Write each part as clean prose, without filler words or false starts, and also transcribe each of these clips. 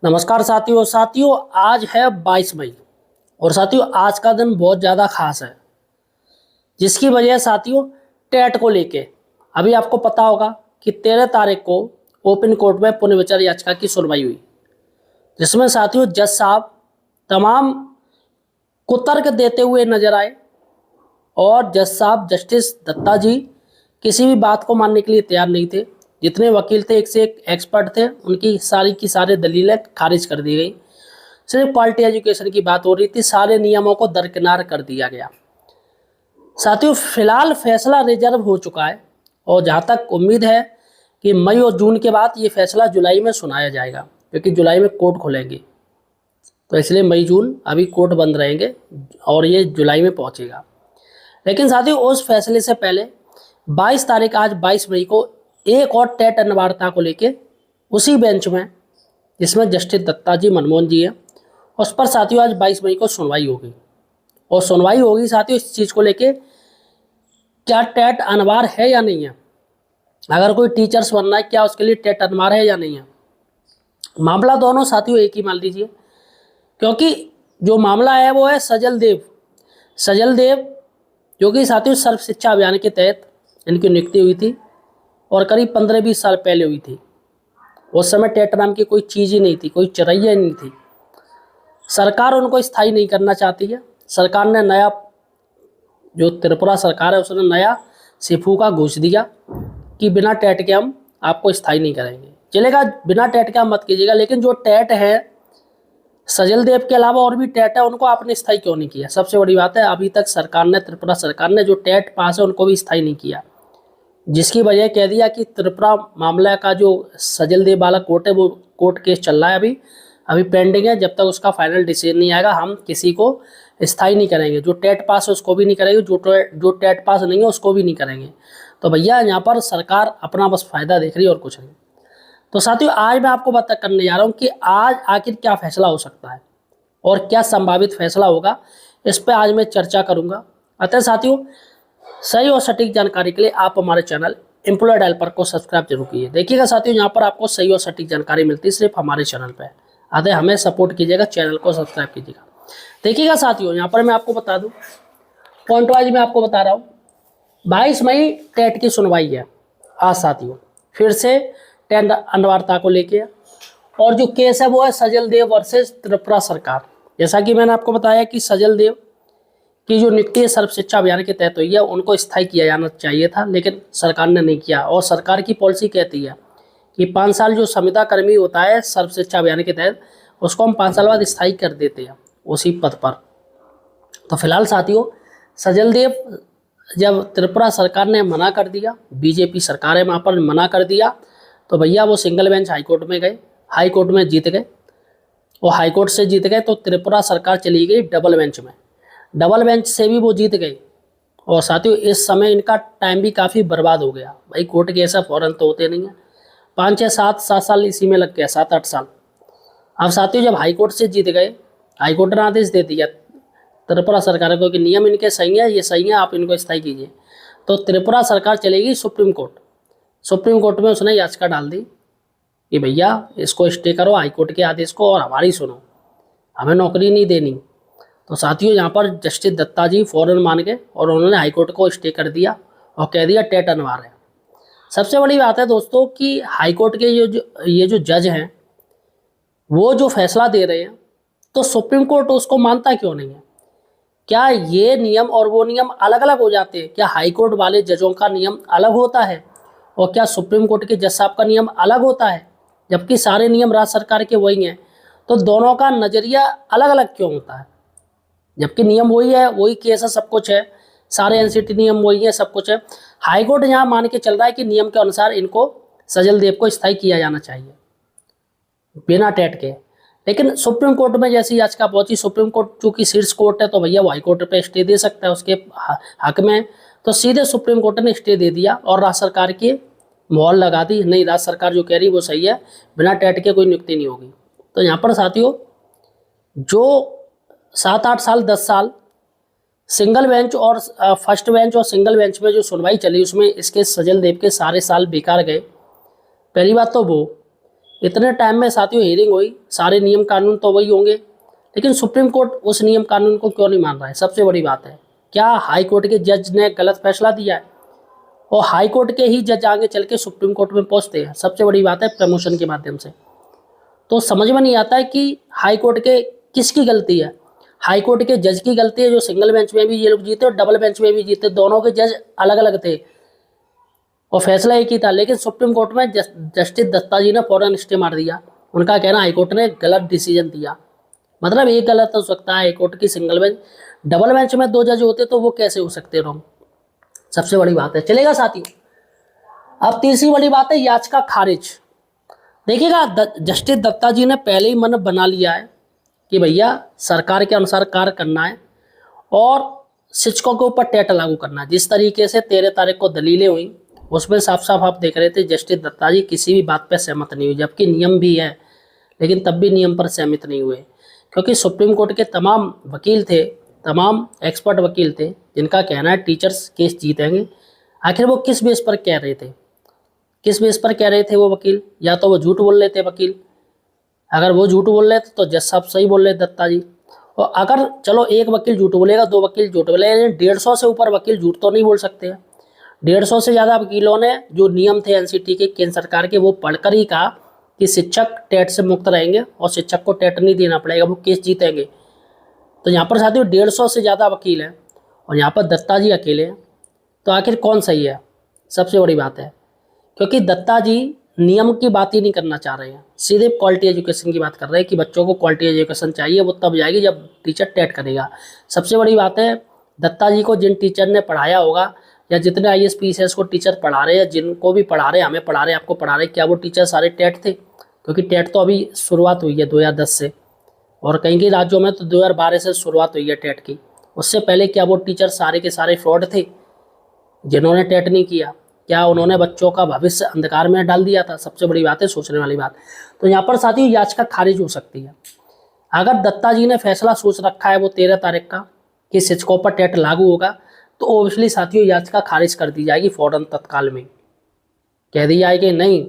नमस्कार साथियों आज है 22 मई और साथियों आज का दिन बहुत ज़्यादा खास है, जिसकी वजह साथियों टेट को लेके अभी आपको पता होगा कि 13 तारीख को ओपन कोर्ट में पुनर्विचार याचिका की सुनवाई हुई, जिसमें साथियों जज साहब तमाम कुतर्क देते हुए नजर आए और जज साहब जस्टिस दत्ता जी किसी भी बात को मानने के लिए तैयार नहीं थे। जितने वकील थे एक से एक एक्सपर्ट थे, उनकी सारी की सारी दलीलें खारिज कर दी गई। सिर्फ क्वालिटी एजुकेशन की बात हो रही थी, सारे नियमों को दरकिनार कर दिया गया। साथियों फिलहाल फैसला रिजर्व हो चुका है और जहाँ तक उम्मीद है कि मई और जून के बाद ये फैसला जुलाई में सुनाया जाएगा, क्योंकि जुलाई में कोर्ट खुलेंगे, तो इसलिए मई जून अभी कोर्ट बंद रहेंगे और ये जुलाई में पहुँचेगा। लेकिन साथियों उस फैसले से पहले 22 तारीख आज 22 मई को एक और टेट अनिवार्यता को लेके उसी बेंच में जिसमें जस्टिस दत्ता जी मनमोहन जी हैं, उस पर साथियों आज 22 मई को सुनवाई होगी। और सुनवाई होगी साथियों इस चीज़ को लेके क्या टेट अनिवार्य है या नहीं है, अगर कोई टीचर्स बनना है क्या उसके लिए टेट अनिवार्य है या नहीं है। मामला दोनों साथियों एक ही मान लीजिए, क्योंकि जो मामला है वो है सजल देव जो कि साथियों सर्व शिक्षा अभियान के तहत इनकी नियुक्ति हुई थी और करीब 15-20 साल पहले हुई थी। उस समय टेट नाम की कोई चीज़ ही नहीं थी, कोई चरैया नहीं थी। सरकार उनको स्थायी नहीं करना चाहती है। सरकार ने नया, जो त्रिपुरा सरकार है उसने नया सिफूका घोष दिया कि बिना टेट के हम आपको स्थायी नहीं करेंगे। चलेगा, बिना टेट के हम मत कीजिएगा, लेकिन जो टेट है सजल देव के अलावा और भी टेट है उनको आपने स्थायी क्यों नहीं किया। सबसे बड़ी बात है अभी तक त्रिपुरा सरकार ने जो टेट पास है उनको भी स्थायी नहीं किया, जिसकी वजह कह दिया कि त्रिपुरा मामला का जो सजल देव वाला कोर्ट है वो कोर्ट केस चल रहा है, अभी पेंडिंग है। जब तक उसका फाइनल डिसीजन नहीं आएगा हम किसी को स्थायी नहीं करेंगे। जो टेट पास है उसको भी नहीं करेंगे, जो टेट पास नहीं है उसको भी नहीं करेंगे। तो भैया यहाँ पर सरकार अपना बस फायदा देख रही है और कुछ नहीं। तो साथियों आज मैं आपको बता करने जा रहा हूँ कि आज आखिर क्या फैसला हो सकता है और क्या संभावित फैसला होगा, इस पर आज मैं चर्चा करूँगा। अतः साथियों सही और सटीक जानकारी के लिए आप हमारे चैनल एम्प्लॉयड हेल्पर को सब्सक्राइब जरूर कीजिए। देखिएगा साथियों यहाँ पर आपको सही और सटीक जानकारी मिलती है सिर्फ हमारे चैनल पर। अतः हमें सपोर्ट कीजिएगा, चैनल को सब्सक्राइब कीजिएगा। देखिएगा साथियों यहाँ पर मैं आपको बता दूँ, पॉइंट वाइज मैं आपको बता रहा हूँ। 22 मई टेट की सुनवाई है आज साथियों, फिर से टेट अनिवार्यता को लेके, और जो केस है वो है सजल देव वर्सेस त्रिपुरा सरकार। जैसा कि मैंने आपको बताया कि सजल देव की जो नियुक्ति सर्व शिक्षा अभियान के तहत हुई है उनको स्थायी किया जाना चाहिए था, लेकिन सरकार ने नहीं किया। और सरकार की पॉलिसी कहती है कि 5 साल जो संविदा कर्मी होता है सर्व शिक्षा अभियान के तहत उसको हम 5 साल बाद स्थायी कर देते हैं उसी पद पर। तो फिलहाल साथियों सजल देव जब त्रिपुरा सरकार ने मना कर दिया, बीजेपी सरकार है वहाँ पर मना कर दिया, तो भैया वो सिंगल बेंच हाईकोर्ट में गए, हाईकोर्ट में जीत गए। वो हाईकोर्ट से जीत गए तो त्रिपुरा सरकार चली गई डबल बेंच में, डबल बेंच से भी वो जीत गई। और साथियों इस समय इनका टाइम भी काफ़ी बर्बाद हो गया। भाई कोर्ट के ऐसा फ़ौरन तो होते नहीं है, 5-6-7 साल इसी में लग गया, 7-8 साल। अब साथियों जब हाईकोर्ट से जीत गए, हाईकोर्ट ने आदेश दे दिया त्रिपुरा सरकार को कि नियम इनके सही है, ये सही है, आप इनको स्थायी कीजिए। तो त्रिपुरा सरकार चलेगी सुप्रीम कोर्ट में उसने याचिका डाल दी कि भैया इसको स्टे करो हाईकोर्ट के आदेश को और हमारी सुनो, हमें नौकरी नहीं देनी। तो साथियों यहाँ पर जस्टिस दत्ता जी फौरन मान गए और उन्होंने हाईकोर्ट को स्टे कर दिया और कह दिया टेट अनिवार्य है। सबसे बड़ी बात है दोस्तों कि हाईकोर्ट के ये जो जज हैं वो जो फैसला दे रहे हैं, तो सुप्रीम कोर्ट उसको मानता क्यों नहीं है। क्या ये नियम और वो नियम अलग अलग हो जाते हैं? क्या हाईकोर्ट वाले जजों का नियम अलग होता है और क्या सुप्रीम कोर्ट के जज साहब का नियम अलग होता है, जबकि सारे नियम राज्य सरकार के वही हैं? तो दोनों का नज़रिया अलग अलग क्यों होता है, जबकि नियम वही है, वही केस है, सब कुछ है, सारे एनसीटी नियम वही है, सब कुछ है। हाईकोर्ट यहाँ मान के चल रहा है कि नियम के अनुसार इनको सजल देव को स्थायी किया जाना चाहिए बिना टेट के। लेकिन सुप्रीम कोर्ट में जैसी याचिका पहुंची, सुप्रीम कोर्ट चूंकि शीर्ष कोर्ट है तो भैया वो हाईकोर्ट पे स्टे दे सकता है उसके हक में, तो सीधे सुप्रीम कोर्ट ने स्टे दे दिया और राज्य सरकार की मोहर लगा दी, नहीं राज्य सरकार जो कह रही वो सही है, बिना टेट के कोई नियुक्ति नहीं होगी। तो यहाँ पर साथियों जो 7-8 साल 10 साल सिंगल बेंच और फर्स्ट बेंच और सिंगल बेंच में जो सुनवाई चली उसमें इसके सजल देव के सारे साल बेकार गए। पहली बात तो वो, इतने टाइम में साथियों हियरिंग हुई, सारे नियम कानून तो वही होंगे, लेकिन सुप्रीम कोर्ट उस नियम कानून को क्यों नहीं मान रहा है? सबसे बड़ी बात है, क्या हाई कोर्ट के जज ने गलत फैसला दिया है? और हाई कोर्ट के ही जज आगे चल के सुप्रीम कोर्ट में पहुंचते हैं, सबसे बड़ी बात है प्रमोशन के माध्यम से। तो समझ में नहीं आता है कि हाई कोर्ट के किसकी गलती है। हाई कोर्ट के जज की गलती है, जो सिंगल बेंच में भी ये लोग जीते और डबल बेंच में भी जीते, दोनों के जज अलग अलग थे और फैसला एक ही था, लेकिन सुप्रीम कोर्ट में जस्टिस दत्ता जी ने फौरन स्टे मार दिया। उनका कहना हाई कोर्ट ने गलत डिसीजन दिया। मतलब एक गलत हो सकता है हाई कोर्ट की सिंगल बेंच, डबल बेंच में 2 जज होते तो वो कैसे हो सकते रॉन्ग? सबसे बड़ी बात है। चलेगा साथियों, अब तीसरी बड़ी बात है याचिका खारिज। देखिएगा, जस्टिस दत्ता जी ने पहले ही मन बना लिया है कि भैया सरकार के अनुसार कार्य करना है और शिक्षकों के ऊपर टेट लागू करना है। जिस तरीके से 13 तारीख को दलीलें हुई उसमें साफ साफ आप देख रहे थे जस्टिस दत्ता जी किसी भी बात पर सहमत नहीं हुए, जबकि नियम भी है, लेकिन तब भी नियम पर सहमत नहीं हुए, क्योंकि सुप्रीम कोर्ट के तमाम वकील थे, तमाम एक्सपर्ट वकील थे, जिनका कहना है टीचर्स केस जीतेंगे। आखिर वो किस बेस पर कह रहे थे? किस बेस पर कह रहे थे वो वकील? या तो वो झूठ बोल रहे थे वकील, अगर वो झूठ बोल रहे थे तो जज साहब सही बोल रहे दत्ता जी। और अगर चलो एक वकील झूठ बोलेगा, 2 वकील झूठ बोलेगा, 150 से ऊपर वकील झूठ तो नहीं बोल सकते हैं। 150 से ज़्यादा वकीलों ने जो नियम थे एनसीटी के, केंद्र सरकार के, वो पढ़कर ही कहा कि शिक्षक टेट से मुक्त रहेंगे और शिक्षक को टेट नहीं देना पड़ेगा, वो केस जीतेंगे। तो यहाँ पर साथियों 150 से ज़्यादा वकील हैं और यहाँ पर दत्ता जी अकेले हैं। तो आखिर कौन सही है? सबसे बड़ी बात है, क्योंकि दत्ता जी नियम की बात ही नहीं करना चाह रहे हैं, सीधे क्वालिटी एजुकेशन की बात कर रहे हैं कि बच्चों को क्वालिटी एजुकेशन चाहिए, वो तब जाएगी जब टीचर टेट करेगा। सबसे बड़ी बात है, दत्ता जी को जिन टीचर ने पढ़ाया होगा या जितने IAS PCS को टीचर पढ़ा रहे हैं, जिनको भी पढ़ा रहे हैं, हमें पढ़ा रहे हैं, आपको पढ़ा रहे हैं, क्या वो टीचर सारे टेट थे? क्योंकि टेट तो अभी शुरुआत हुई है 2010 से, और कहीं कहीं राज्यों में तो 2012 से शुरुआत हुई है टेट की। उससे पहले क्या वो टीचर सारे के सारे फ्रॉड थे जिन्होंने टेट नहीं किया? क्या उन्होंने बच्चों का भविष्य अंधकार में डाल दिया था? सबसे बड़ी बात है, सोचने वाली बात। तो यहाँ पर साथियों याचिका खारिज हो सकती है। अगर दत्ता जी ने फैसला सोच रखा है वो 13 तारीख का कि शिक्षकों पर टेट लागू होगा, तो ओबियसली साथियों याचिका खारिज कर दी जाएगी फौरन, तत्काल में कह दी जाएगी नहीं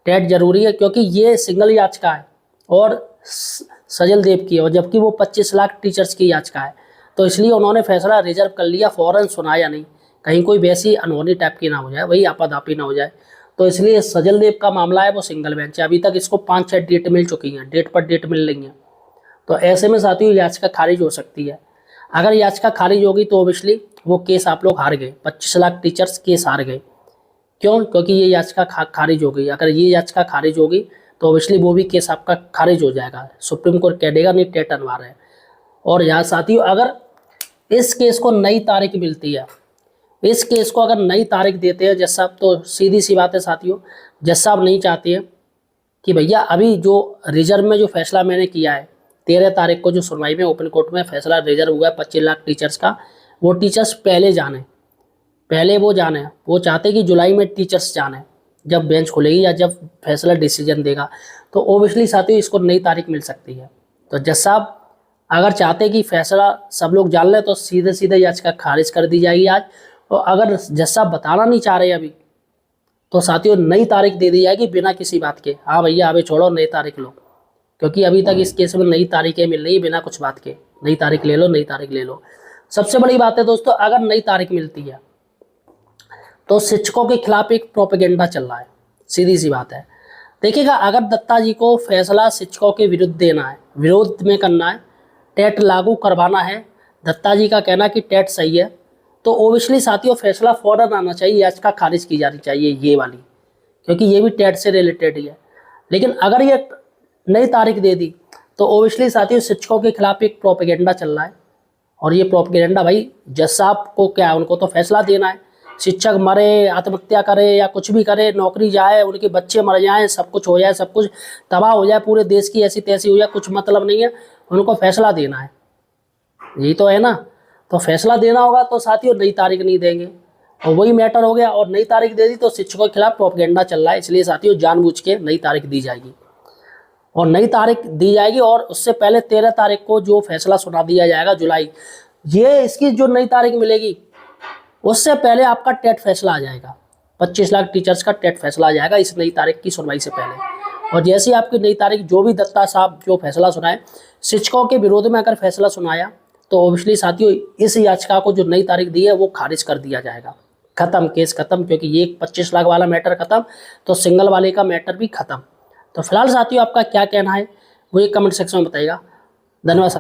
टेट जरूरी है, क्योंकि ये सिंगल याचिका है और सजल देव की है, और जबकि वो 25 लाख टीचर्स की याचिका है। तो इसलिए उन्होंने फैसला रिजर्व कर लिया, फौरन सुनाया नहीं, कहीं कोई वैसी अनहोनी टाइप की ना हो जाए, वही आपाधापी ना हो जाए। तो इसलिए सजल देव का मामला है वो सिंगल बेंच है। अभी तक इसको 5-6 डेट मिल चुकी हैं, डेट पर डेट मिल रही हैं। तो ऐसे में साथियों याचिका खारिज हो सकती है। अगर याचिका खारिज होगी तो ओबियसली वो केस आप लोग हार गए, 25 लाख टीचर्स केस हार गए। क्यों? क्योंकि ये याचिका खारिज हो गई। अगर ये याचिका खारिज होगी तो ओबियसली वो भी केस आपका खारिज हो जाएगा, सुप्रीम कोर्ट कह देगा नहीं टेट अनिवार्य है। और यहाँ साथियों अगर इस केस को नई तारीख मिलती है, इस केस को अगर नई तारीख देते हैं जज साहब, तो सीधी सी बात है साथियों, जज साहब नहीं चाहते हैं कि भैया अभी जो रिजर्व में जो फैसला मैंने किया है 13 तारीख को जो सुनवाई में ओपन कोर्ट में फैसला रिजर्व हुआ है 25 लाख टीचर्स का, वो टीचर्स पहले जाने, पहले वो जाने। वो चाहते कि जुलाई में टीचर्स जाने, जब बेंच खुलेगी या जब फैसला डिसीजन देगा। तो ओबियसली साथियों इसको नई तारीख मिल सकती है। तो जज साहब अगर चाहते कि फैसला सब लोग जान लें तो सीधे सीधे याचिका खारिज कर दी जाएगी आज। और अगर जज साहब बताना नहीं चाह रहे अभी, तो साथियों नई तारीख दे दी जाएगी बिना किसी बात के। हाँ भैया अभी छोड़ो, नई तारीख लो, क्योंकि अभी तक इस केस में नई तारीखें मिल रही है बिना कुछ बात के। नई तारीख ले लो, नई तारीख ले लो। सबसे बड़ी बात है दोस्तों, अगर नई तारीख मिलती है तो शिक्षकों के खिलाफ एक प्रोपेगेंडा चल रहा है, सीधी सी बात है। देखिएगा, अगर दत्ता जी को फैसला शिक्षकों के विरुद्ध देना है, विरोध में करना है, टेट लागू करवाना है, दत्ता जी का कहना कि टेट सही है, तो ओबियसली साथियों फैसला फौरन आना चाहिए, याचिका खारिज की जानी चाहिए ये वाली, क्योंकि ये भी टेट से रिलेटेड ही है। लेकिन अगर ये नई तारीख दे दी तो ओबियसली साथियों शिक्षकों के खिलाफ एक प्रोपेगेंडा चल रहा है। और ये प्रोपेगेंडा भाई जज साहब को क्या है, उनको तो फैसला देना है। शिक्षक मरे, आत्महत्या करे या कुछ भी करे, नौकरी जाए, उनके बच्चे मर जाएं, सब कुछ हो जाए, सब कुछ तबाह हो जाए, पूरे देश की ऐसी तैसी हो जाए, कुछ मतलब नहीं है, उनको फैसला देना है, यही तो है ना। तो फैसला देना होगा तो साथियों नई तारीख नहीं देंगे, और वही मैटर हो गया। और नई तारीख दे दी तो शिक्षकों के खिलाफ प्रोपेगेंडा चल रहा है, इसलिए साथियों जानबूझ के नई तारीख दी जाएगी। और नई तारीख दी जाएगी और उससे पहले 13 तारीख को जो फैसला सुना दिया जाएगा जुलाई, ये इसकी जो नई तारीख मिलेगी उससे पहले आपका टेट फैसला आ जाएगा, 25 लाख टीचर्स का टेट फैसला आ जाएगा इस नई तारीख की सुनवाई से पहले। और जैसे ही आपकी नई तारीख जो भी दत्ता साहब जो फैसला सुनाए, शिक्षकों के विरोध में अगर फैसला सुनाया तो ऑब्वियसली साथियों इस याचिका को जो नई तारीख दी है वो खारिज कर दिया जाएगा। खत्म, केस खत्म, क्योंकि ये 25 लाख वाला मैटर खत्म तो सिंगल वाले का मैटर भी खत्म। तो फिलहाल साथियों आपका क्या कहना है वो एक कमेंट सेक्शन में बताइएगा। धन्यवाद।